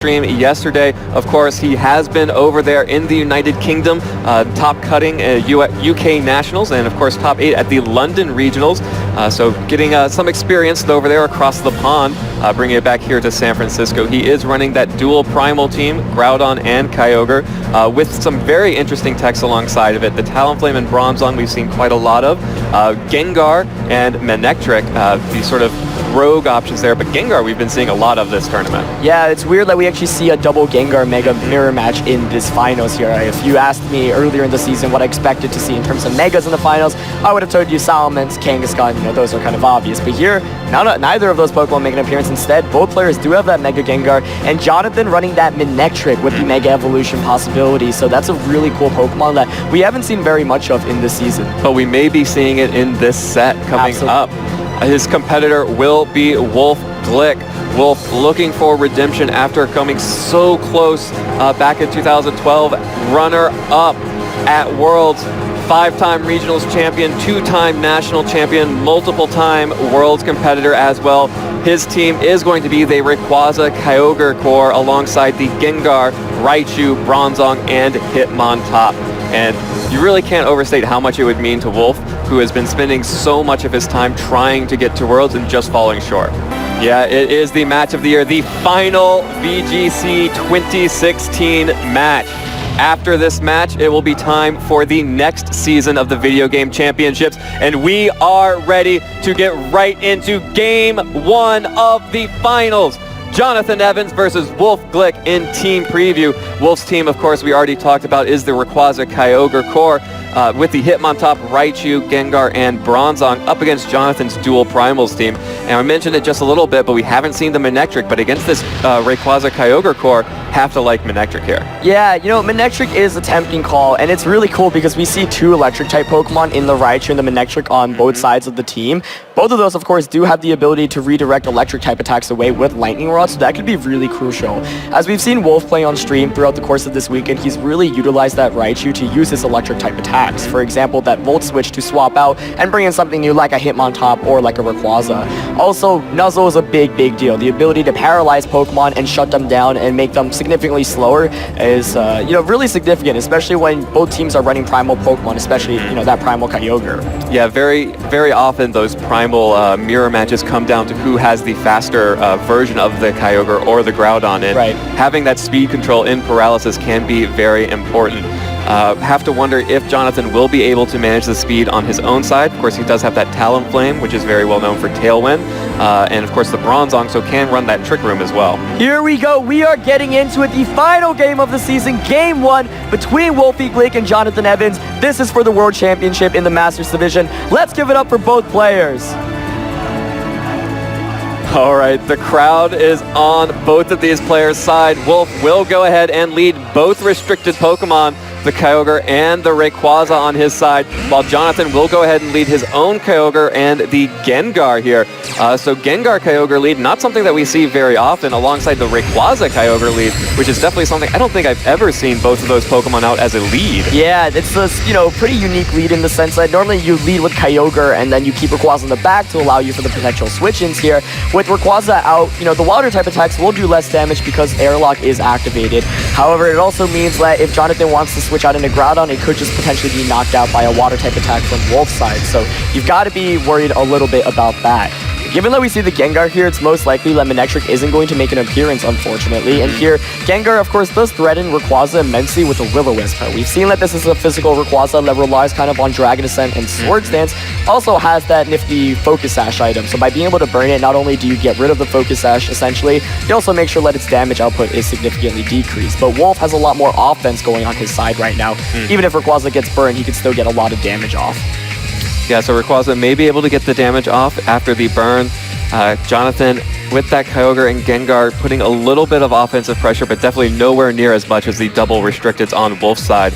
stream yesterday. Of course, he has been over there in the United Kingdom, top cutting UK Nationals, and of course top 8 at the London Regionals. So getting some experience over there across the pond, bringing it back here to San Francisco. He is running that dual primal team, Groudon and Kyogre, with some very interesting techs alongside of it. The Talonflame and Bronzong we've seen quite a lot of. Gengar and Manectric, these sort of rogue options there, but Gengar we've been seeing a lot of this tournament. Yeah, it's weird that we actually see a double Gengar Mega mirror match in this finals here. If you asked me earlier in the season what I expected to see in terms of Megas in the finals, I would have told you Salamence, Kangaskhan, those are kind of obvious. But here, neither of those Pokemon make an appearance. Instead, both players do have that Mega Gengar, and Jonathan running that Manectric with the Mega Evolution possibility. So that's a really cool Pokemon that we haven't seen very much of in this season. But we may be seeing it in this set coming up. His competitor will be Wolfe Glick. Wolfe looking for redemption after coming so close back in 2012. Runner-up at Worlds. 5-time Regionals champion, 2-time National champion, multiple-time Worlds competitor as well. His team is going to be the Rayquaza Kyogre core alongside the Gengar, Raichu, Bronzong, and Hitmontop. And you really can't overstate how much it would mean to Wolfe, who has been spending so much of his time trying to get to Worlds and just falling short. Yeah, it is the match of the year, the final VGC 2016 match. After this match, it will be time for the next season of the Video Game Championships, and we are ready to get right into Game 1 of the finals. Jonathan Evans versus Wolfe Glick in team preview. Wolfe's team, of course, we already talked about, is the Rayquaza Kyogre core with the Hitmontop, Raichu, Gengar, and Bronzong up against Jonathan's dual primals team. And I mentioned it just a little bit, but we haven't seen the Manectric, but against this Rayquaza Kyogre core, have to like Manectric here. Yeah, Manectric is a tempting call, and it's really cool because we see 2 electric-type Pokemon in the Raichu and the Manectric on both sides of the team. Both of those, of course, do have the ability to redirect electric-type attacks away with Lightning Rod, so that could be really crucial. As we've seen Wolfe play on stream throughout the course of this weekend, he's really utilized that Raichu to use his electric-type attacks. For example, that Volt Switch to swap out and bring in something new like a Hitmontop or like a Rayquaza. Also, Nuzzle is a big deal. The ability to paralyze Pokemon and shut them down and make them significantly slower is, really significant, especially when both teams are running primal Pokemon, especially, that primal Kyogre. Yeah, very often those primal mirror matches come down to who has the faster version of the Kyogre or the Groudon, and having that speed control in paralysis can be very important. Have to wonder if Jonathan will be able to manage the speed on his own side. Of course, he does have that Talonflame, which is very well known for Tailwind, and of course the Bronzong, so can run that Trick Room as well. Here we go. We are getting into it. The final game of the season, Game 1 between Wolfe Glick and Jonathan Evans. This is for the World Championship in the Masters Division. Let's give it up for both players. All right, the crowd is on both of these players' side. Wolfe will go ahead and lead both restricted Pokemon, the Kyogre and the Rayquaza on his side, while Jonathan will go ahead and lead his own Kyogre and the Gengar here. So Gengar Kyogre lead, not something that we see very often, alongside the Rayquaza Kyogre lead, which is definitely something I don't think I've ever seen both of those Pokemon out as a lead. Yeah, it's a pretty unique lead in the sense that normally you lead with Kyogre and then you keep Rayquaza in the back to allow you for the potential switch-ins here. With Rayquaza out, the water type attacks will do less damage because Airlock is activated. However, it also means that if Jonathan wants to switch out into Groudon, it could just potentially be knocked out by a water type attack from Wolfe's side. So you've got to be worried a little bit about that. Given that we see the Gengar here, it's most likely that Manectric isn't going to make an appearance, unfortunately. And here, Gengar, of course, does threaten Rayquaza immensely with a Will-O-Wisp. We've seen that this is a physical Rayquaza that relies kind of on Dragon Ascent and Swords Dance. Also has that nifty Focus Sash item. So by being able to burn it, not only do you get rid of the Focus Sash, essentially, you also make sure that its damage output is significantly decreased. But Wolfe has a lot more offense going on his side right now. Even if Rayquaza gets burned, he can still get a lot of damage off. Yeah, so Rayquaza may be able to get the damage off after the burn. Jonathan, with that Kyogre and Gengar, putting a little bit of offensive pressure, but definitely nowhere near as much as the double restricteds on Wolfe's side.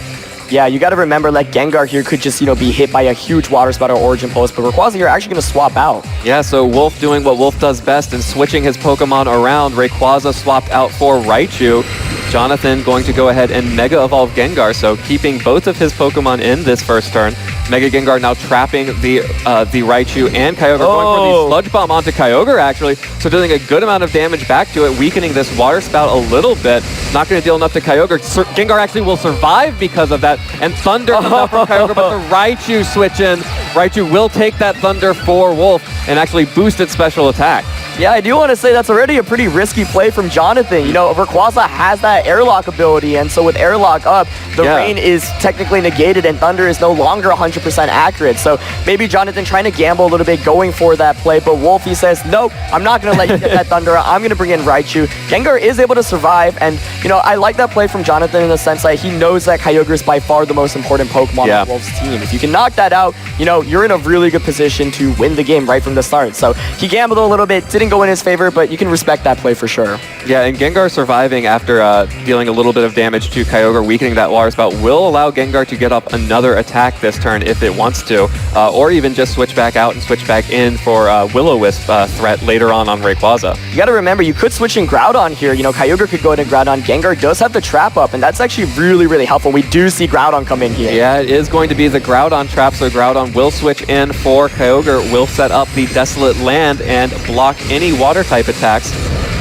Yeah, you got to remember, like, Gengar here could just, be hit by a huge Water Spout or Origin Pulse, but Rayquaza here actually going to swap out. Yeah, so Wolfe doing what Wolfe does best and switching his Pokemon around. Rayquaza swapped out for Raichu. Jonathan going to go ahead and Mega Evolve Gengar, so keeping both of his Pokemon in this first turn. Mega Gengar now trapping the Raichu and Kyogre, going for the Sludge Bomb onto Kyogre, actually. So dealing a good amount of damage back to it, weakening this Water Spout a little bit. Not going to deal enough to Kyogre. Gengar actually will survive because of that. And Thunder comes out from Kyogre, but the Raichu switch in. Raichu will take that Thunder for Wolfe and actually boost its special attack. Yeah, I do want to say that's already a pretty risky play from Jonathan. You know, Rayquaza has that Airlock ability, and so with Airlock up, the rain is technically negated, and Thunder is no longer 100% accurate. So maybe Jonathan trying to gamble a little bit, going for that play, but Wolfe, he says, nope, I'm not going to let you get that Thunder. I'm going to bring in Raichu. Gengar is able to survive, and, you know, I like that play from Jonathan in the sense that he knows that Kyogre is by far the most important Pokemon on Wolfe's team. If you can knock that out, you know, you're in a really good position to win the game right from the start. So he gambled a little bit, didn't go in his favor, but you can respect that play for sure. Yeah, and Gengar surviving after dealing a little bit of damage to Kyogre, weakening that Water Spout, will allow Gengar to get up another attack this turn if it wants to, or even just switch back out and switch back in for Will-O-Wisp threat later on Rayquaza. You got to remember, you could switch in Groudon here. You know, Kyogre could go into Groudon. Gengar does have the trap up, and that's actually really, really helpful. We do see Groudon come in here. Yeah, it is going to be the Groudon trap, so Groudon will switch in for Kyogre, will set up the Desolate Land and block any water-type attacks.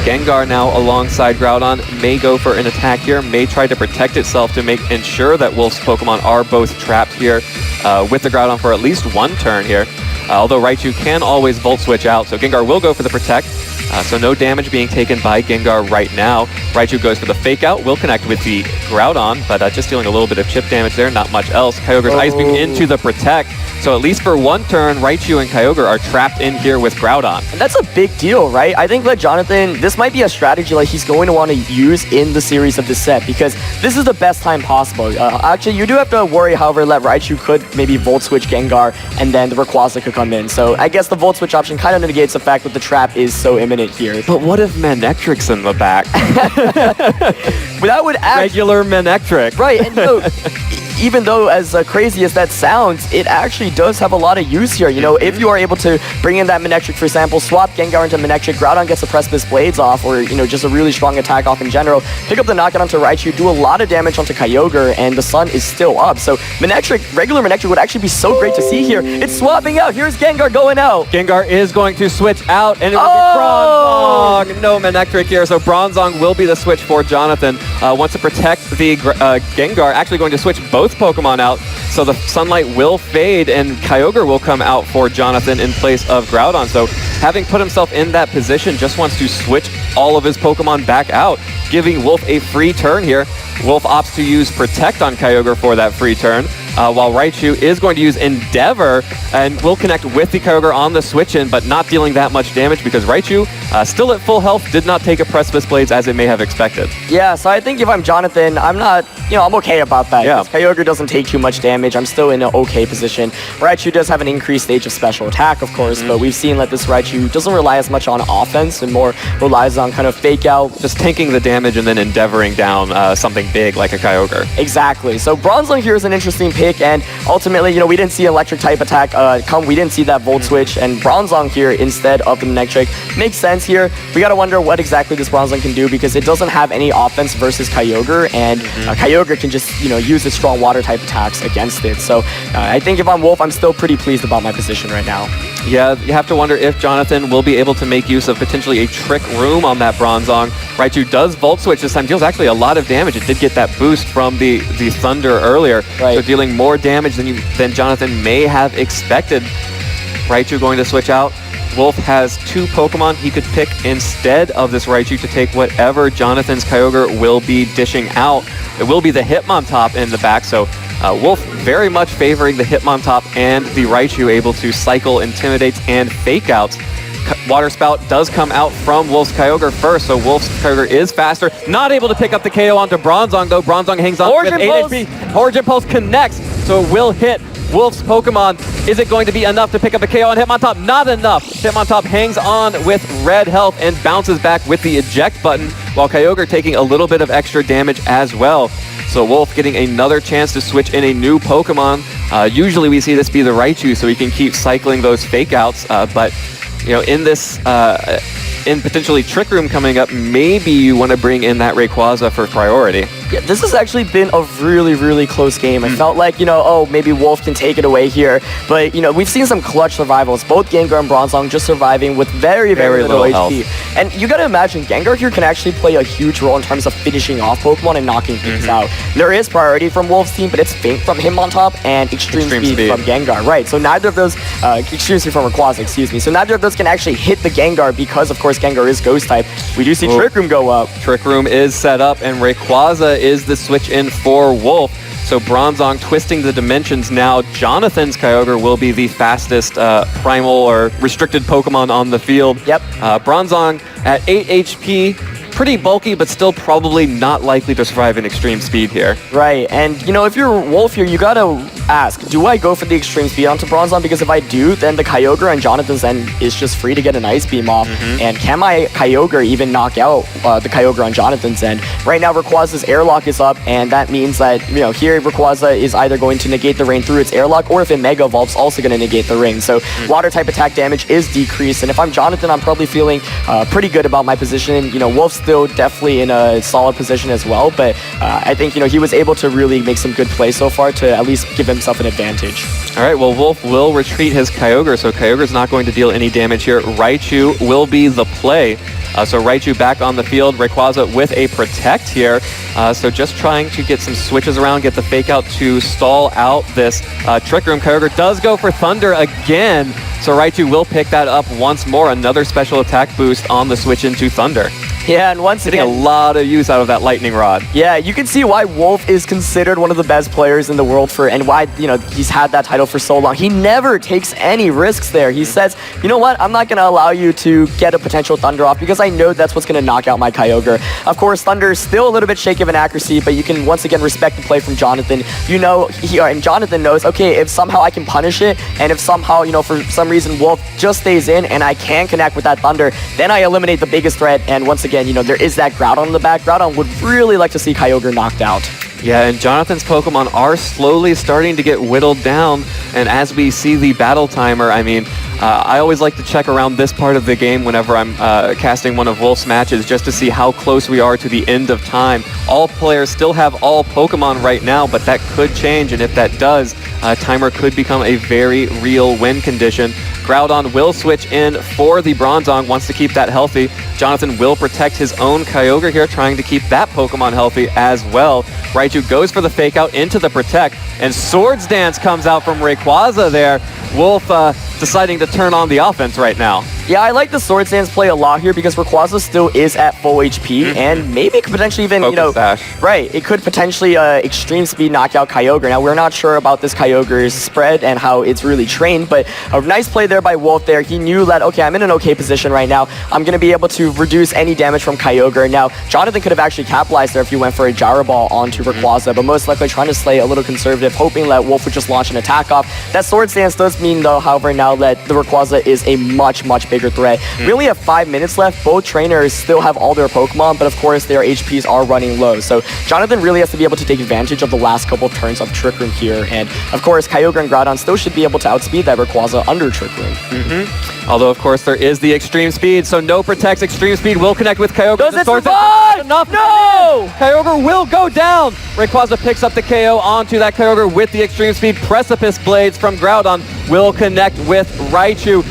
Gengar now alongside Groudon may go for an attack here, may try to protect itself to ensure that Wolfe's Pokemon are both trapped here with the Groudon for at least one turn here. Although Raichu can always Volt Switch out, so Gengar will go for the Protect. So no damage being taken by Gengar right now. Raichu goes for the Fake Out, will connect with the Groudon, but just dealing a little bit of chip damage there, not much else. Kyogre's Ice Beam into the Protect. So at least for one turn, Raichu and Kyogre are trapped in here with Groudon. And that's a big deal, right? I think that Jonathan, this might be a strategy like he's going to want to use in the series of this set, because this is the best time possible. Actually, you do have to worry, however, that Raichu could maybe Volt Switch Gengar, and then the Rayquaza could come in. So I guess the Volt Switch option kind of negates the fact that the trap is so imminent here. But what if Manectric's in the back? Well, that would actually... Regular Manectric. Right, and so... Even though as crazy as that sounds, it actually does have a lot of use here. You know, if you are able to bring in that Manectric, for example, swap Gengar into Manectric, Groudon gets the Precipice Blades off, or, you know, just a really strong attack off in general, pick up the knockout onto Raichu, do a lot of damage onto Kyogre, and the sun is still up. So Manectric, regular Manectric would actually be so great to see here. It's swapping out. Here's Gengar going out. Gengar is going to switch out, and it will be Bronzong. No Manectric here, so Bronzong will be the switch for Jonathan. Wants to protect the Gengar, actually going to switch both Pokemon out, so the Sunlight will fade and Kyogre will come out for Jonathan in place of Groudon. So having put himself in that position, just wants to switch all of his Pokemon back out, giving Wolfe a free turn here. Wolfe opts to use Protect on Kyogre for that free turn, while Raichu is going to use Endeavor and will connect with the Kyogre on the switch-in, but not dealing that much damage because Raichu, still at full health, did not take a Precipice Blades as it may have expected. Yeah, so I think if I'm Jonathan, I'm not, you know, I'm okay about that. Yeah. Kyogre doesn't take too much damage. I'm still in an okay position. Raichu does have an increased stage of special attack, of course, but we've seen that this Raichu doesn't rely as much on offense and more relies on kind of Fake Out. Just tanking the damage and then endeavoring down something big like a Kyogre. Exactly. So Bronzong here is an interesting pick, and ultimately, you know, we didn't see electric type attack come. We didn't see that Volt Switch, and Bronzong here instead of the Manectric makes sense here. We gotta wonder what exactly this Bronzong can do, because it doesn't have any offense versus Kyogre, and Kyogre can just, you know, use its strong water type attacks against it. So I think if I'm Wolfe, I'm still pretty pleased about my position right now. Yeah, you have to wonder if Jonathan will be able to make use of potentially a Trick Room on that Bronzong. Raichu does Volt Switch this time, deals actually a lot of damage. It did get that boost from the Thunder earlier, so dealing more damage than Jonathan may have expected. Raichu going to switch out. Wolfe has two Pokemon he could pick instead of this Raichu to take whatever Jonathan's Kyogre will be dishing out. It will be the Hitmontop in the back, so Wolfe very much favoring the Hitmontop and the Raichu, able to cycle Intimidates and Fake Outs. Water Spout does come out from Wolfe's Kyogre first, so Wolfe's Kyogre is faster. Not able to pick up the KO onto Bronzong, though. Bronzong hangs on with 8 HP. Origin Pulse connects, so it will hit Wolfe's Pokemon. Is it going to be enough to pick up a KO on Hitmontop? Not enough. Hitmontop hangs on with red health and bounces back with the eject button, while Kyogre taking a little bit of extra damage as well. So Wolfe getting another chance to switch in a new Pokemon. Usually we see this be the Raichu, so he can keep cycling those Fake Outs, but you know, in this, in potentially Trick Room coming up, maybe you want to bring in that Rayquaza for priority. Yeah, this has actually been a really, really close game. I felt like, oh, maybe Wolfe can take it away here. But, we've seen some clutch survivals. Both Gengar and Bronzong just surviving with very, very little HP. Health. And you gotta imagine, Gengar here can actually play a huge role in terms of finishing off Pokemon and knocking things out. There is priority from Wolfe's team, but it's Faint from him on top and Extreme Speed from Gengar. Right, so neither of those, Extreme Speed from Rayquaza, excuse me. So neither of those can actually hit the Gengar because, of course, Gengar is Ghost type. We do see Trick Room go up. Trick Room is set up, and Rayquaza is the switch in for Wolfe. So Bronzong twisting the dimensions now. Jonathan's Kyogre will be the fastest primal or restricted Pokemon on the field. Yep. Bronzong at 8 HP. Pretty bulky, but still probably not likely to survive in extreme speed here. Right, and if you're Wolfe here, you gotta ask, do I go for the extreme speed onto Bronzong? Because if I do, then the Kyogre and Jonathan's end is just free to get an Ice Beam off. And can my Kyogre even knock out the Kyogre on Jonathan's end? Right now, Rayquaza's Airlock is up, and that means that, here Rayquaza is either going to negate the rain through its Airlock, or if it Mega Evolves, also going to negate the rain. So water type attack damage is decreased, and if I'm Jonathan, I'm probably feeling pretty good about my position. Wolfe's still definitely in a solid position as well, but I think he was able to really make some good plays so far to at least give himself an advantage. All right, well, Wolfe will retreat his Kyogre, so Kyogre's not going to deal any damage here. Raichu will be the play. So Raichu back on the field, Rayquaza with a Protect here. So just trying to get some switches around, get the Fake Out to stall out this Trick Room. Kyogre does go for Thunder again, so Raichu will pick that up once more. Another special attack boost on the switch into Thunder. Yeah, and once getting again, a lot of use out of that Lightning Rod. Yeah, you can see why Wolfe is considered one of the best players in the world and why, he's had that title for so long. He never takes any risks there. He says, you know what, I'm not going to allow you to get a potential Thunder off because I know that's what's going to knock out my Kyogre. Of course, Thunder is still a little bit shaky of an accuracy, but you can once again respect the play from Jonathan. And Jonathan knows, okay, if somehow I can punish it, and if somehow, for some reason, Wolfe just stays in and I can connect with that Thunder, then I eliminate the biggest threat, and once again, there is that Groudon in the back. Groudon would really like to see Kyogre knocked out. Yeah, and Jonathan's Pokemon are slowly starting to get whittled down, and as we see the battle timer, I always like to check around this part of the game whenever I'm casting one of Wolfe's matches just to see how close we are to the end of time. All players still have all Pokemon right now, but that could change, and if that does, timer could become a very real win condition. Groudon will switch in for the Bronzong, wants to keep that healthy. Jonathan will protect his own Kyogre here, trying to keep that Pokemon healthy as well. Raichu goes for the Fake Out into the Protect, and Swords Dance comes out from Rayquaza there. Wolfe deciding to turn on the offense right now. Yeah, I like the Swords Dance play a lot here because Rayquaza still is at full HP, and maybe could potentially even, right, it could potentially extreme speed knock out Kyogre. Now, we're not sure about this Kyogre's spread and how it's really trained, but a nice play there by Wolfe there. He knew that, okay, I'm in an okay position right now. I'm going to be able to reduce any damage from Kyogre. Now, Jonathan could have actually capitalized there if he went for a Gyro Ball onto Rayquaza, but most likely trying to slay a little conservative, hoping that Wolfe would just launch an attack off. That Swords Dance does mean, though, however, now that the Rayquaza is a much, much bigger threat. We only have 5 minutes left. Both trainers still have all their Pokemon, but of course their HPs are running low. So Jonathan really has to be able to take advantage of the last couple of turns of Trick Room here. And of course, Kyogre and Groudon still should be able to outspeed that Rayquaza under Trick Room. Although, of course, there is the Extreme Speed, so no Protects. Extreme Speed will connect with Kyogre. Does it survive? Enough. No! Kyogre will go down. Rayquaza picks up the KO onto that Kyogre with the Extreme Speed. Precipice Blades from Groudon will connect with Raichu.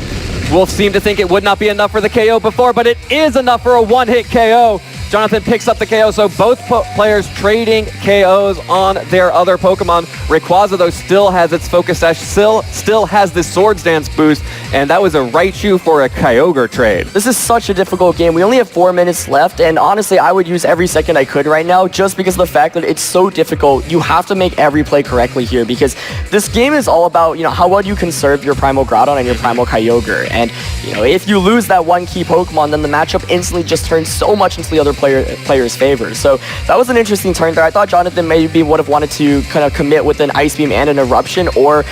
Wolfe seemed to think it would not be enough for the KO before, but it is enough for a one-hit KO. Jonathan picks up the KO, so both players trading KOs on their other Pokemon. Rayquaza, though, still has its Focus Sash, still has the Swords Dance boost, and that was a Raichu for a Kyogre trade. This is such a difficult game. We only have 4 minutes left, and honestly, I would use every second I could right now just because of the fact that it's so difficult. You have to make every play correctly here because this game is all about, how well you conserve your Primal Groudon and your Primal Kyogre. And, if you lose that one key Pokemon, then the matchup instantly just turns so much into the other player's favor. So that was an interesting turn there. I thought Jonathan maybe would have wanted to kind of commit with an Ice Beam and an Eruption, or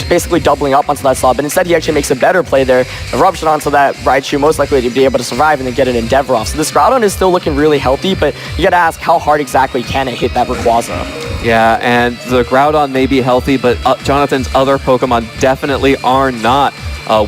basically doubling up onto that slot, but instead he actually makes a better play there. Eruption onto that Raichu, most likely to be able to survive and then get an Endeavor off. So this Groudon is still looking really healthy, but you gotta ask how hard exactly can it hit that Rayquaza? Yeah, and the Groudon may be healthy, but Jonathan's other Pokemon definitely are not.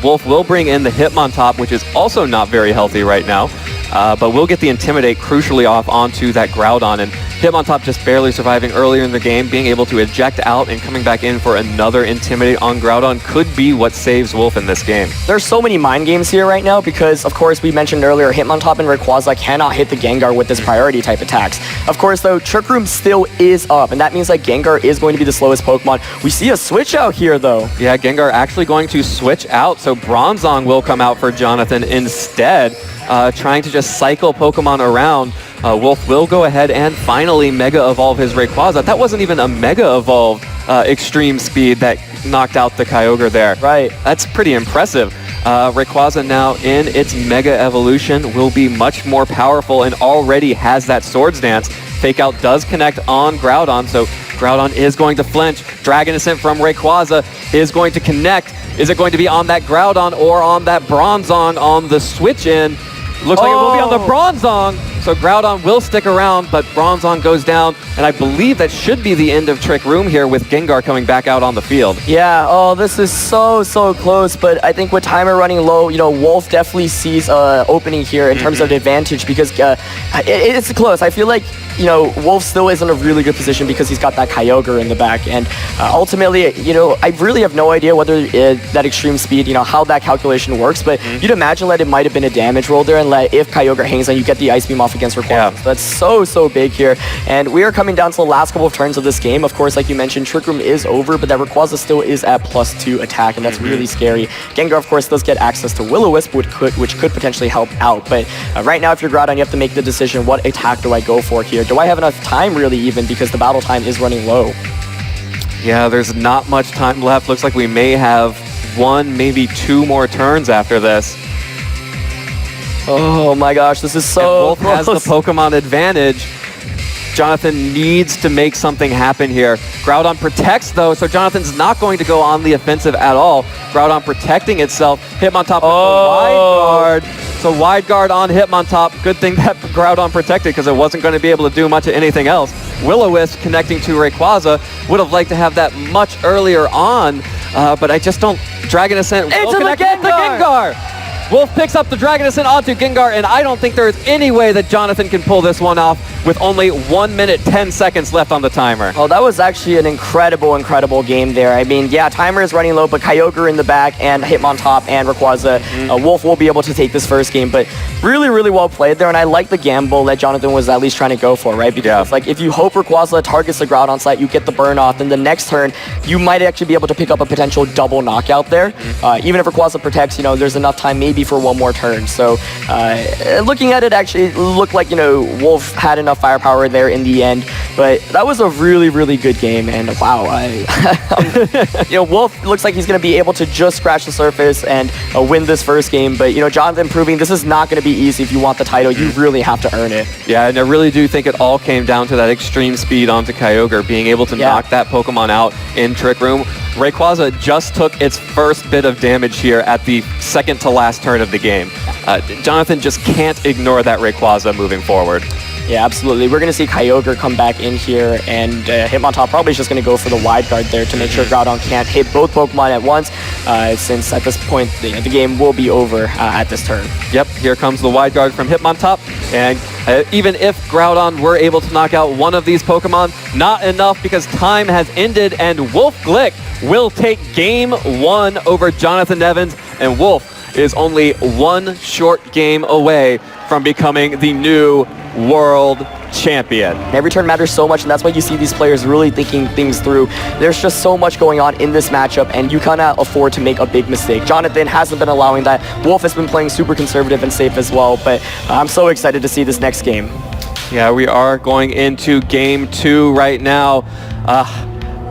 Wolfe will bring in the Hitmontop, which is also not very healthy right now. But we'll get the Intimidate crucially off onto that Groudon, and Hitmontop just barely surviving earlier in the game, being able to eject out and coming back in for another Intimidate on Groudon could be what saves Wolfe in this game. There's so many mind games here right now because, of course, we mentioned earlier, Hitmontop and Rayquaza cannot hit the Gengar with this priority type attacks. Of course, though, Trick Room still is up, and that means that Gengar is going to be the slowest Pokemon. We see a switch out here, though. Yeah, Gengar actually going to switch out, so Bronzong will come out for Jonathan instead, trying to just cycle Pokemon around. Wolfe will go ahead and finally Mega Evolve his Rayquaza. That wasn't even a Mega Evolved Extreme Speed that knocked out the Kyogre there. Right. That's pretty impressive. Rayquaza now in its Mega Evolution will be much more powerful and already has that Swords Dance. Fake Out does connect on Groudon, so Groudon is going to flinch. Dragon Ascent from Rayquaza is going to connect. Is it going to be on that Groudon or on that Bronzong on the switch in? Looks like it will be on the Bronzong, so Groudon will stick around, but Bronzong goes down, and I believe that should be the end of Trick Room here with Gengar coming back out on the field. Yeah, oh, this is so close, but I think with timer running low, you know, Wolfe definitely sees opening here in terms of advantage because it's close. I feel like, you know, Wolfe still is in a really good position because he's got that Kyogre in the back, and ultimately, you know, I really have no idea whether that extreme speed, you know, how that calculation works, but you'd imagine that it might have been a damage roll there, and let if Kyogre hangs, then you get the Ice Beam off against Rayquaza. Yeah. So that's so big here, and we are coming down to the last couple of turns of this game. Of course, like you mentioned, Trick Room is over, but that Rayquaza still is at +2 attack, and that's really scary. Gengar, of course, does get access to Will-O-Wisp, which could potentially help out, but right now, if you're Groudon, you have to make the decision, what attack do I go for here? Do I have enough time, really, even, because the battle time is running low? Yeah, there's not much time left. Looks like we may have 1, maybe 2 more turns after this. Oh my gosh, this is so Wolfe has the Pokemon advantage. Jonathan needs to make something happen here. Groudon protects, though, so Jonathan's not going to go on the offensive at all. Groudon protecting itself. Hitmontop with the wide guard. So wide guard on Hitmontop. Good thing that Groudon protected because it wasn't going to be able to do much of anything else. Will-O-Wisp connecting to Rayquaza. Would have liked to have that much earlier on, but I just don't. Dragon Ascent will connect with the Gengar. Wolfe picks up the Dragon Ascent onto Gengar, and I don't think there is any way that Jonathan can pull this one off with only 1 minute, 10 seconds left on the timer. Oh, that was actually an incredible game there. I mean, yeah, timer is running low, but Kyogre in the back and Hitmontop and Rayquaza, Wolfe will be able to take this first game, but really well played there, and I like the gamble that Jonathan was at least trying to go for, right? Because like, if you hope Rayquaza targets the Groudon site, you get the burn off, then the next turn, you might actually be able to pick up a potential double knockout there. Even if Rayquaza protects, you know, there's enough time maybe for 1 more turn. So looking at it, actually, it looked like, you know, Wolfe had enough firepower there in the end, but that was a really good game, and wow, you know, Wolfe looks like he's going to be able to just scratch the surface and win this first game, but, you know, Jonathan proving this is not going to be easy. If you want the title, you really have to earn it. Yeah, and I really do think it all came down to that extreme speed onto Kyogre, being able to knock that Pokemon out in Trick Room. Rayquaza just took its first bit of damage here at the second to last turn of the game. Jonathan just can't ignore that Rayquaza moving forward. Yeah, absolutely. We're going to see Kyogre come back in here, and Hitmontop probably is just going to go for the wide guard there to make sure Groudon can't hit both Pokemon at once, since at this point the game will be over at this turn. Yep, here comes the wide guard from Hitmontop, and even if Groudon were able to knock out one of these Pokemon, not enough because time has ended, and Wolfe Glick will take game 1 over Jonathan Evans, and Wolfe is only 1 short game away from becoming the new world champion. Every turn matters so much, and that's why you see these players really thinking things through. There's just so much going on in this matchup, and you cannot afford to make a big mistake. Jonathan hasn't been allowing that. Wolfe has been playing super conservative and safe as well, but I'm so excited to see this next game. Yeah, we are going into game 2 right now.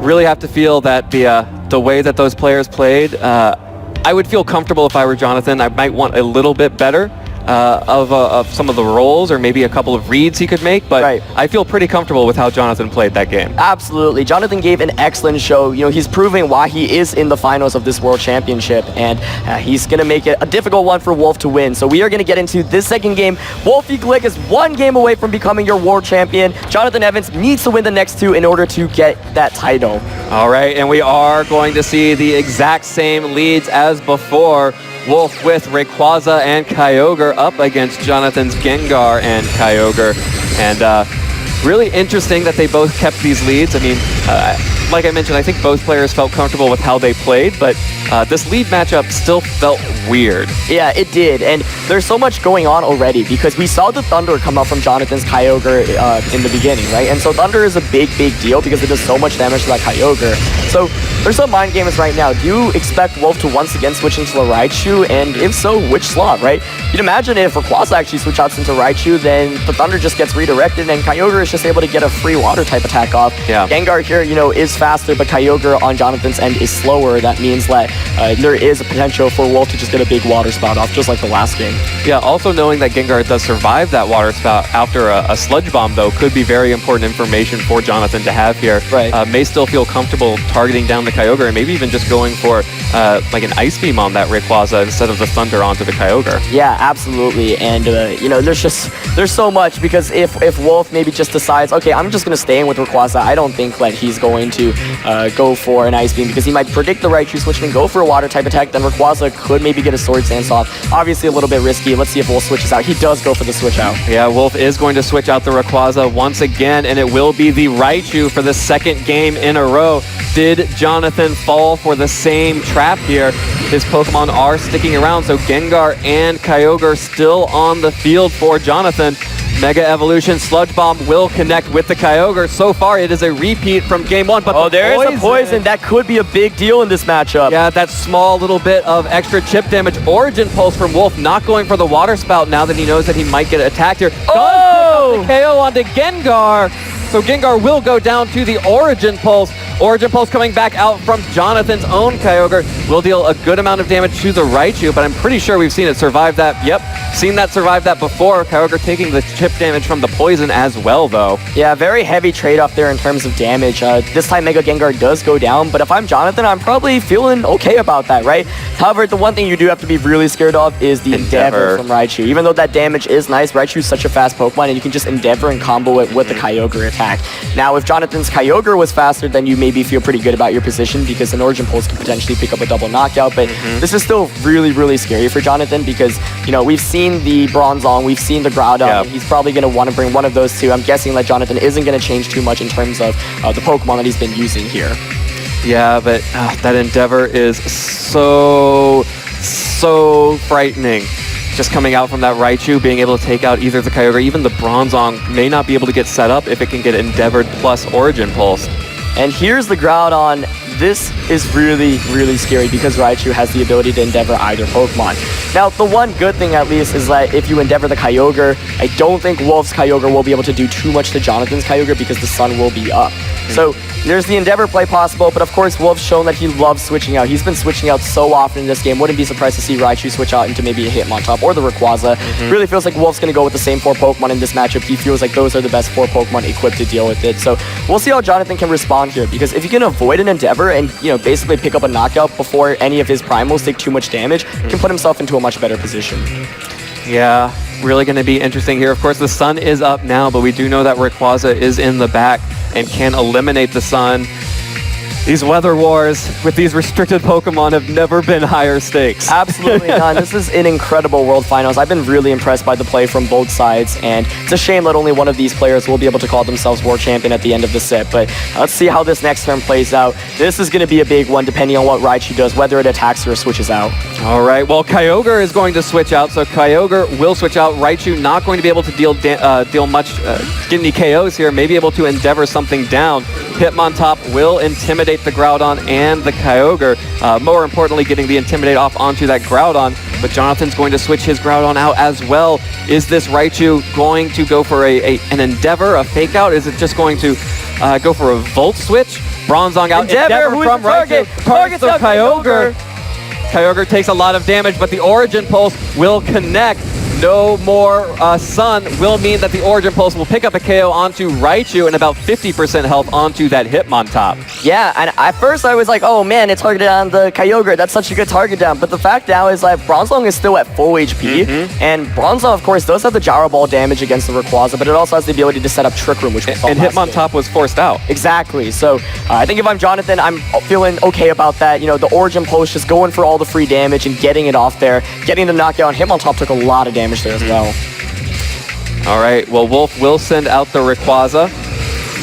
Really have to feel that the way that those players played, I would feel comfortable if I were Jonathan. I might want a little bit better of some of the rolls, or maybe a couple of reads he could make, but I feel pretty comfortable with how Jonathan played that game. Absolutely. Jonathan gave an excellent show. You know, he's proving why he is in the finals of this World Championship, and he's going to make it a difficult one for Wolfe to win. So we are going to get into this second game. Wolfe Glick is 1 game away from becoming your World Champion. Jonathan Evans needs to win the next 2 in order to get that title. All right, and we are going to see the exact same leads as before. Wolfe with Rayquaza and Kyogre up against Jonathan's Gengar and Kyogre. And Really interesting that they both kept these leads. I mean, like I mentioned, I think both players felt comfortable with how they played, but this lead matchup still felt weird. Yeah, it did, and there's so much going on already because we saw the Thunder come up from Jonathan's Kyogre in the beginning, right? And so Thunder is a big deal because it does so much damage to that Kyogre. So there's some mind games right now. Do you expect Wolfe to once again switch into the Raichu? And if so, which slot, right? You'd imagine if Rayquaza actually switch out into Raichu, then the Thunder just gets redirected and Kyogre is just able to get a free water type attack off. Yeah. Gengar here, you know, is faster, but Kyogre on Jonathan's end is slower. That means that there is a potential for Wolfe to just get a big water spout off, just like the last game. Yeah, also knowing that Gengar does survive that water spout after a Sludge Bomb, though, could be very important information for Jonathan to have here. Right. May still feel comfortable targeting down the Kyogre and maybe even just going for like an Ice Beam on that Rayquaza instead of the Thunder onto the Kyogre. Yeah, absolutely. And, you know, there's so much because if Wolfe maybe just decides, okay, I'm just going to stay in with Rayquaza, I don't think that he's going to go for an Ice Beam because he might predict the Raichu switch and go for a water type attack. Then Rayquaza could maybe get a Swords Dance off. Obviously a little bit risky. Let's see if Wolfe switches out. He does go for the switch out. Yeah, Wolfe is going to switch out the Rayquaza once again, and it will be the Raichu for the second game in a row. Did Jonathan fall for the same trap here? His Pokemon are sticking around, so Gengar and Kyogre still on the field for Jonathan. Mega Evolution Sludge Bomb will connect with the Kyogre. So far, it is a repeat from game one, but there is a poison. That could be a big deal in this matchup. Yeah, that small little bit of extra chip damage. Origin Pulse from Wolfe, not going for the Water Spout now that he knows that he might get attacked here. Oh! Does pick up the KO onto Gengar. So Gengar will go down to the Origin Pulse. Origin Pulse coming back out from Jonathan's own Kyogre will deal a good amount of damage to the Raichu, but I'm pretty sure we've seen it survive that. Yep, seen that survive that before. Kyogre taking the chip damage from the poison as well, though. Yeah, very heavy trade-off there in terms of damage. This time Mega Gengar does go down, but if I'm Jonathan, I'm probably feeling okay about that, right? However, the one thing you do have to be really scared of is the Endeavor from Raichu. Even though that damage is nice, Raichu's such a fast Pokemon, and you can just Endeavor and combo it with the Kyogre attack. Now, if Jonathan's Kyogre was faster, then you maybe feel pretty good about your position because an Origin Pulse can potentially pick up a double knockout, but this is still really scary for Jonathan because, you know, we've seen the Bronzong, we've seen the Groudon, and he's probably going to want to bring one of those two. I'm guessing that Jonathan isn't going to change too much in terms of the Pokemon that he's been using here. Yeah, but that Endeavor is so frightening. Just coming out from that Raichu, being able to take out either the Kyogre, even the Bronzong may not be able to get set up if it can get Endeavored plus Origin Pulse. And here's the Groudon. This is really scary because Raichu has the ability to Endeavor either Pokemon. Now, the one good thing at least is that if you Endeavor the Kyogre, I don't think Wolfe's Kyogre will be able to do too much to Jonathan's Kyogre because the sun will be up. So there's the Endeavor play possible, but of course Wolfe's shown that he loves switching out. He's been switching out so often in this game. Wouldn't be surprised to see Raichu switch out into maybe a Hitmontop or the Rayquaza. Really feels like Wolfe's going to go with the same 4 Pokemon in this matchup. He feels like those are the best 4 Pokemon equipped to deal with it. So we'll see how Jonathan can respond here because if you can avoid an Endeavor and, you know, basically pick up a knockout before any of his primals take too much damage, he can put himself into a much better position. Yeah, really going to be interesting here. Of course, the sun is up now, but we do know that Rayquaza is in the back and can eliminate the sun. These weather wars with these restricted Pokemon have never been higher stakes. Absolutely not. This is an incredible World Finals. I've been really impressed by the play from both sides, and it's a shame that only one of these players will be able to call themselves World Champion at the end of the set, but let's see how this next turn plays out. This is going to be a big one depending on what Raichu does, whether it attacks or switches out. All right, well, Kyogre is going to switch out, so Kyogre will switch out. Raichu not going to be able to deal much, get any KOs here, maybe able to Endeavor something down. Hitmontop will intimidate the Groudon and the Kyogre. More importantly, getting the Intimidate off onto that Groudon, but Jonathan's going to switch his Groudon out as well. Is this Raichu going to go for an Endeavor, a Fake Out? Is it just going to go for a Volt Switch? Bronzong out, Endeavor from Raichu. Targets the Kyogre. Kyogre takes a lot of damage, but the Origin Pulse will connect. No more sun will mean that the Origin Pulse will pick up a KO onto Raichu and about 50% health onto that Hitmontop. Yeah, and at first I was like, oh man, it's targeted on the Kyogre. That's such a good target down. But the fact now is that Bronzong is still at full HP. And Bronzong, of course, does have the Gyro Ball damage against the Rayquaza, but it also has the ability to set up Trick Room, which we saw and Hitmontop was forced out. Exactly. So I think if I'm Jonathan, I'm feeling okay about that. You know, the Origin Pulse just going for all the free damage and getting it off there, getting the knockout. And Hitmontop took a lot of damage there as well. All right, well, Wolfe will send out the Rayquaza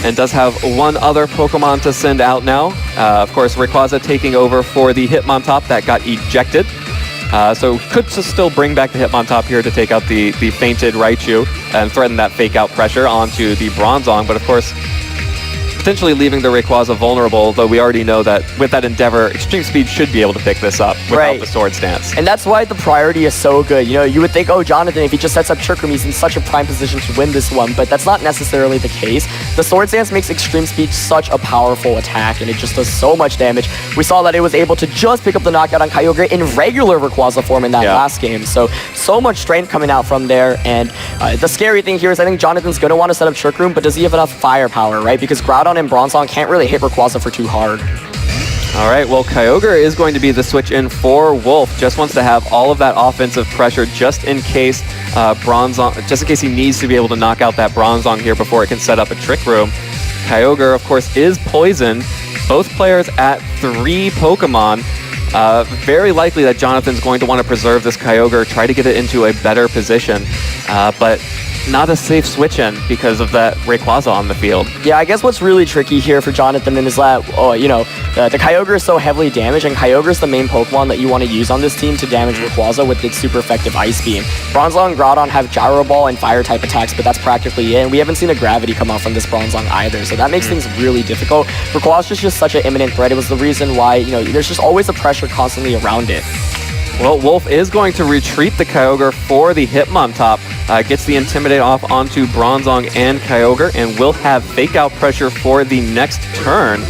and does have one other Pokemon to send out now. Of course, Rayquaza taking over for the Hitmontop that got ejected. So could still bring back the Hitmontop here to take out the fainted Raichu and threaten that fake out pressure onto the Bronzong, but of course, potentially leaving the Rayquaza vulnerable, though we already know that with that Endeavor, Extreme Speed should be able to pick this up without the Swords Dance. And that's why the priority is so good. You know, you would think, oh, Jonathan, if he just sets up Trick Room, he's in such a prime position to win this one, but that's not necessarily the case. The Swords Dance makes Extreme Speed such a powerful attack, and it just does so much damage. We saw that it was able to just pick up the knockout on Kyogre in regular Rayquaza form in that last game. So much strength coming out from there, and the scary thing here is I think Jonathan's going to want to set up Trick Room, but does he have enough firepower, right? Because Groudon and Bronzong can't really hit Rayquaza for too hard. All right, well, Kyogre is going to be the switch in for Wolfe. Just wants to have all of that offensive pressure just in case just in case he needs to be able to knock out that Bronzong here before it can set up a Trick Room. Kyogre, of course, is poisoned. Both players at 3 Pokemon. Very likely that Jonathan's going to want to preserve this Kyogre, try to get it into a better position, but not a safe switch-in because of that Rayquaza on the field. Yeah, I guess what's really tricky here for Jonathan is that, you know, the Kyogre is so heavily damaged, and Kyogre is the main Pokemon that you want to use on this team to damage Rayquaza with its super effective Ice Beam. Bronzong and Groudon have Gyro Ball and Fire-type attacks, but that's practically it, and we haven't seen a Gravity come out from this Bronzong either, so that makes things really difficult. Rayquaza is just such an imminent threat. It was the reason why, you know, there's just always a pressure constantly around it. Well, Wolfe is going to retreat the Kyogre for the Hitmontop. Gets the Intimidate off onto Bronzong and Kyogre, and will have Fake Out pressure for the next turn.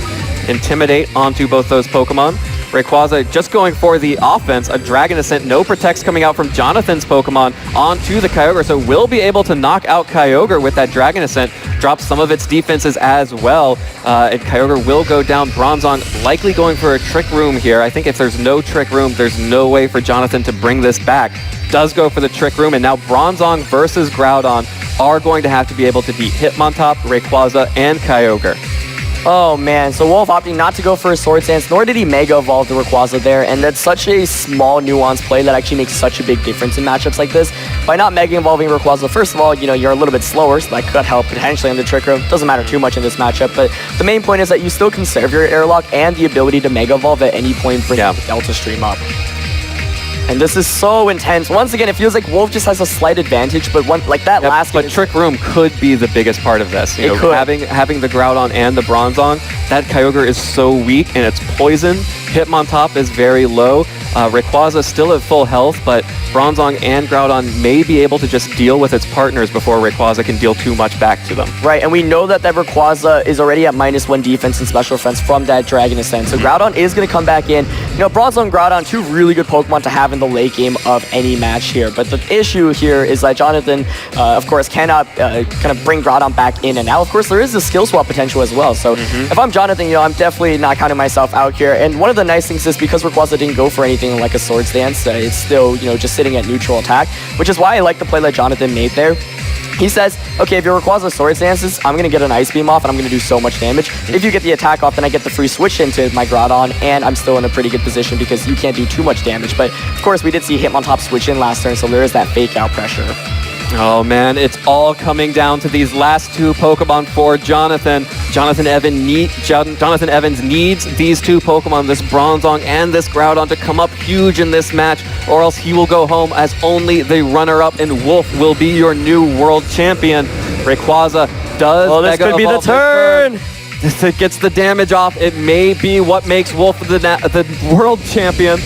Intimidate onto both those Pokemon. Rayquaza just going for the offense. A Dragon Ascent, no protects coming out from Jonathan's Pokemon onto the Kyogre, so will be able to knock out Kyogre with that Dragon Ascent. Drops some of its defenses as well, and Kyogre will go down. Bronzong likely going for a Trick Room here. I think if there's no Trick Room, there's no way for Jonathan to bring this back. Does go for the Trick Room, and now Bronzong versus Groudon are going to have to be able to beat Hitmontop, Rayquaza, and Kyogre. Oh man, so Wolfe opting not to go for a Swords Dance, nor did he Mega Evolve the Rayquaza there, and that's such a small nuanced play that actually makes such a big difference in matchups like this. By not Mega Evolving Rayquaza, first of all, you know, you're a little bit slower, so that could help potentially on the Trick Room. Doesn't matter too much in this matchup, but the main point is that you still conserve your Airlock and the ability to Mega Evolve at any point, bring the Delta Stream up. And this is so intense. Once again, it feels like Wolfe just has a slight advantage, but last game... But Trick Room could be the biggest part of this. You know, having the Groudon and the Bronzong, that Kyogre is so weak, and it's poison. Hitmontop is very low. Rayquaza still at full health, but Bronzong and Groudon may be able to just deal with its partners before Rayquaza can deal too much back to them. Right, and we know that Rayquaza is already at -1 defense and special defense from that Dragon Ascent, so Groudon is going to come back in. You know, Bronzong and Groudon, 2 really good Pokemon to have in the late game of any match here, but the issue here is that Jonathan, of course, cannot kind of bring Groudon back in, and now, of course, there is a skill swap potential as well, so if I'm Jonathan, you know, I'm definitely not counting myself out here, and one of the nice things is because Rayquaza didn't go for anything like a Swords Dance, it's still, you know, just sitting at neutral attack, which is why I like the play that Jonathan made there. He says, okay, if your Rayquaza Swords Dances, I'm going to get an Ice Beam off and I'm going to do so much damage. If you get the attack off, then I get the free switch into my Groudon, and I'm still in a pretty good position because you can't do too much damage. But, of course, we did see Hitmontop switch in last turn, so there is that Fake Out pressure. Oh man, it's all coming down to these last 2 Pokemon for Jonathan. Jonathan Evans needs these 2 Pokemon, this Bronzong and this Groudon, to come up huge in this match, or else he will go home as only the runner-up, and Wolfe will be your new world champion. Rayquaza does. Oh, this could be the turn. It gets the damage off. It may be what makes Wolfe the world champion.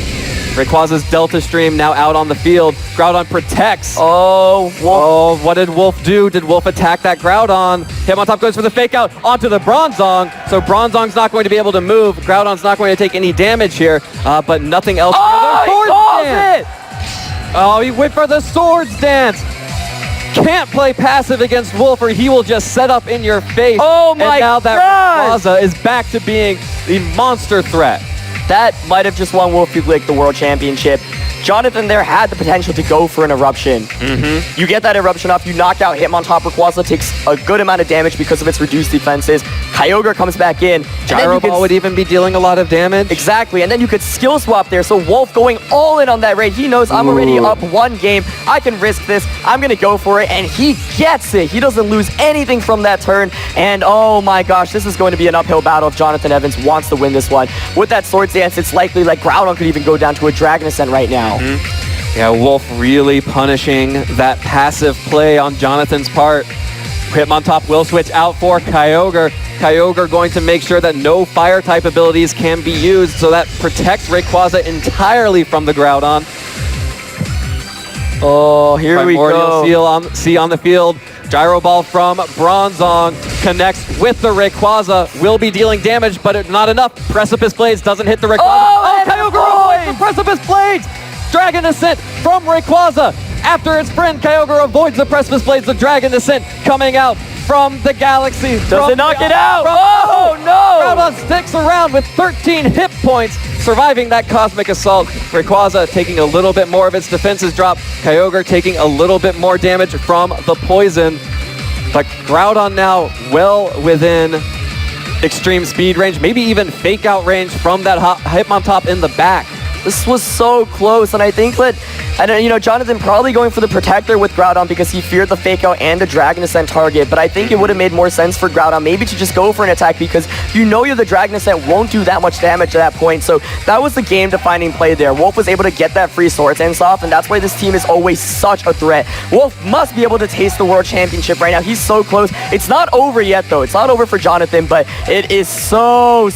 Rayquaza's Delta Stream now out on the field. Groudon protects. Oh, Wolfe. Oh, what did Wolfe do? Did Wolfe attack that Groudon? Hitmontop goes for the Fake Out onto the Bronzong. So Bronzong's not going to be able to move. Groudon's not going to take any damage here, but nothing else. Oh, he went for the Swords Dance. Can't play passive against Wolfe, or he will just set up in your face. Oh my God! And now that Rayquaza is back to being the monster threat. That might have just won Wolfe Glick the World Championship. Jonathan there had the potential to go for an eruption. You get that eruption off, you knock out Hitmontop. Rayquaza takes a good amount of damage because of its reduced defenses. Kyogre comes back in. Gyro Ball would even be dealing a lot of damage. Exactly, and then you could skill swap there. So Wolfe going all in on that raid. He knows I'm already up one game. I can risk this. I'm going to go for it, and he gets it. He doesn't lose anything from that turn, and oh my gosh, this is going to be an uphill battle if Jonathan Evans wants to win this one. With that Swords Dance, it's likely like Groudon could even go down to a Dragon Ascent right now. Yeah, Wolfe really punishing that passive play on Jonathan's part. Hitmontop will switch out for Kyogre. Kyogre going to make sure that no fire type abilities can be used, so that protects Rayquaza entirely from the Groudon. Oh, here we go. See on the field. Gyro Ball from Bronzong connects with the Rayquaza. Will be dealing damage, but not enough. Precipice Blades doesn't hit the Rayquaza. Oh, Kyogre avoids the Precipice Blades! Dragon Ascent from Rayquaza. After its friend, Kyogre avoids the Precipice Blades. The Dragon Ascent coming out from the Galaxy. Does it knock it out? Oh, no! Groudon sticks around with 13 hit points, surviving that Cosmic Assault. Rayquaza taking a little bit more of its defenses drop. Kyogre taking a little bit more damage from the poison. But Groudon now well within extreme speed range, maybe even fake out range from that Hitmontop in the back. This was so close, and I think that, Jonathan probably going for the Protector with Groudon because he feared the Fake Out and the Dragon Ascent target, but I think it would have made more sense for Groudon maybe to just go for an attack because you're the Dragon Ascent won't do that much damage at that point, so that was the game-defining play there. Wolfe was able to get that free Swords Dance off, and that's why this team is always such a threat. Wolfe must be able to taste the World Championship right now. He's so close. It's not over yet, though. It's not over for Jonathan, but it is so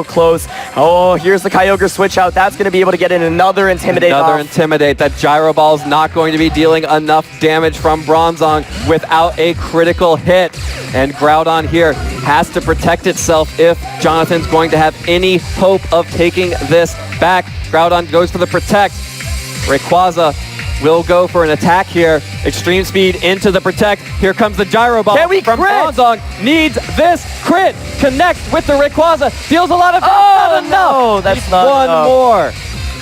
close. Oh, here's the Kyogre switch out. That's going to be able to get in another Intimidate off. Intimidate. That Gyro Ball's not going to be dealing enough damage from Bronzong without a critical hit. And Groudon here has to protect itself if Jonathan's going to have any hope of taking this back. Groudon goes for the Protect. Rayquaza will go for an attack here. Extreme speed into the Protect. Here comes the Gyro Ball from Bronzong. Needs this crit. Connects with the Rayquaza. Deals a lot of damage. Oh, no, that's not one enough. more.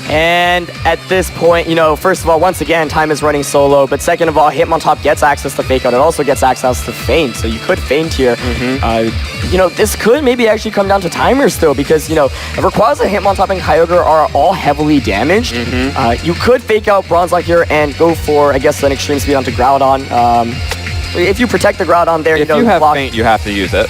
And at this point, first of all, once again, time is running solo. But second of all, Hitmontop gets access to Fake Out. It also gets access to Feint. So you could Feint here. This could maybe actually come down to timers still because, Rayquaza, Hitmontop, and Kyogre are all heavily damaged. You could Fake Out Bronzong here and go for, I guess, an Extreme Speed onto Groudon. If you protect the Groudon there, if you have Feint, you have to use it.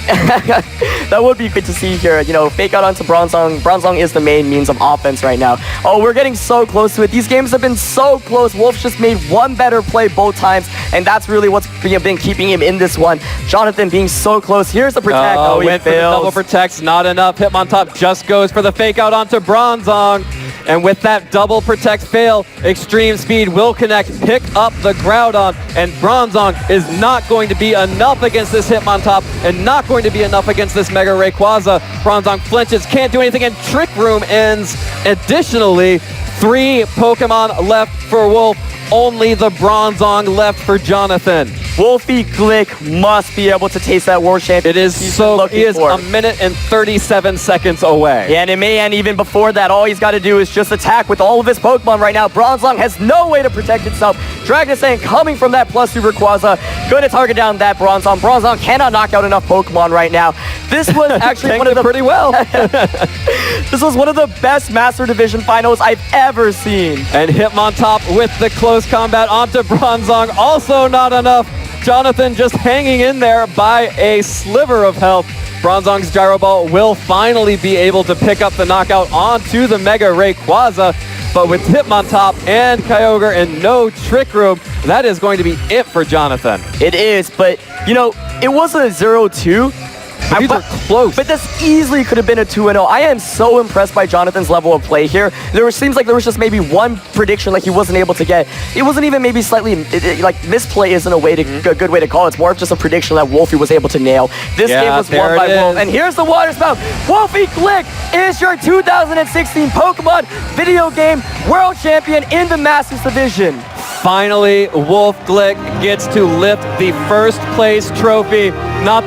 That would be good to see here. Fake Out onto Bronzong. Bronzong is the main means of offense right now. Oh, we're getting so close to it. These games have been so close. Wolfe just made one better play both times, and that's really what's been keeping him in this one. Jonathan being so close. Here's the Protect. Oh, he went for the double Protects. Not enough. Hitmontop just goes for the Fake Out onto Bronzong. And with that double Protect fail, Extreme Speed will connect, pick up the Groudon, and Bronzong is not going to be enough against this Hitmontop and not going to be enough against this Mega Rayquaza. Bronzong flinches, can't do anything, and Trick Room ends. Additionally, 3 Pokemon left for Wolfe, only the Bronzong left for Jonathan. Wolfe Glick must be able to taste that World Championship. It is he is a minute and 37 seconds away. Yeah, and it may end even before that. All he's got to do is just attack with all of his Pokemon right now. Bronzong has no way to protect itself. Dragon Ascent coming from that +2 Rayquaza. Going to target down that Bronzong. Bronzong cannot knock out enough Pokemon right now. This was actually one of the pretty well. This was one of the best Master Division finals I've ever seen. And Hitmontop with the close combat onto Bronzong. Also not enough. Jonathan just hanging in there by a sliver of health. Bronzong's Gyro Ball will finally be able to pick up the knockout onto the Mega Rayquaza. But with Hitmontop and Kyogre and no Trick Room, that is going to be it for Jonathan. It is, but, it was a 0-2. These are close. But this easily could have been a 2-0. I am so impressed by Jonathan's level of play here. Seems like there was just maybe one prediction like he wasn't able to get. It wasn't even maybe slightly, misplay isn't a good way to call it. It's more of just a prediction that Wolfe was able to nail. This game was won by Wolfe. And here's the water spout. Wolfe Glick is your 2016 Pokemon video game world champion in the Masters Division. Finally, Wolfe Glick gets to lift the first place trophy. Not